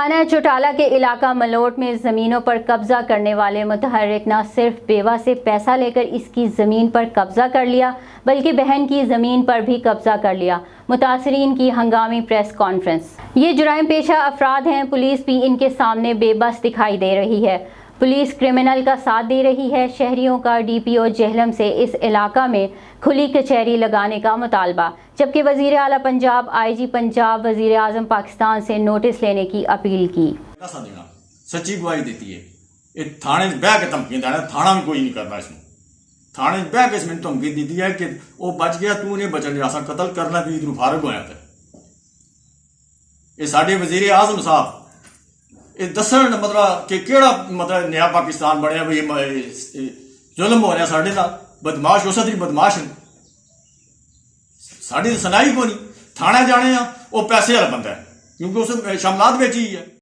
تھانہ چوٹالہ کے علاقہ ملوٹ میں زمینوں پر قبضہ کرنے والے متحرک نہ صرف بیوہ سے پیسہ لے کر اس کی زمین پر قبضہ کر لیا بلکہ بہن کی زمین پر بھی قبضہ کر لیا۔ متاثرین کی ہنگامی پریس کانفرنس۔ یہ جرائم پیشہ افراد ہیں، پولیس بھی ان کے سامنے بے بس دکھائی دے رہی ہے۔ پولیس کرمنل کا ساتھ دے رہی ہے۔ شہریوں کا ڈی پی او جہلم سے اس علاقہ میں کھلی کچہری لگانے کا مطالبہ، جبکہ وزیر اعلیٰ پنجاب، آئی جی پنجاب، وزیر اعظم پاکستان سے نوٹس لینے کی اپیل کی۔ سچی گواہی دیتی ہے۔ یہ تھانے بہ کے دھمکی دینا، تھانہ بھی کوئی نہیں کرنا اس میں۔ تھانے بہ کے اس میں دھمکی دیتی ہے کہ وہ بچ گیا، تو انہیں بچن دیا، اساں قتل کرنا بھی ادھر فارغ ہویا تھا۔ یہ ساڈے وزیر اعظم صاحب یہ دسن مطلب کہ کیڑا مطلب نیا پاکستان بنیا بھی ظلم ہو رہا ساڈے نال، بدماش اس طرح بدماش ہیں، ساڈی سنائی کو نہیں۔ تھانے جانے وہ پیسے والا بندہ ہے کیونکہ اس شاملات بیچی ہے۔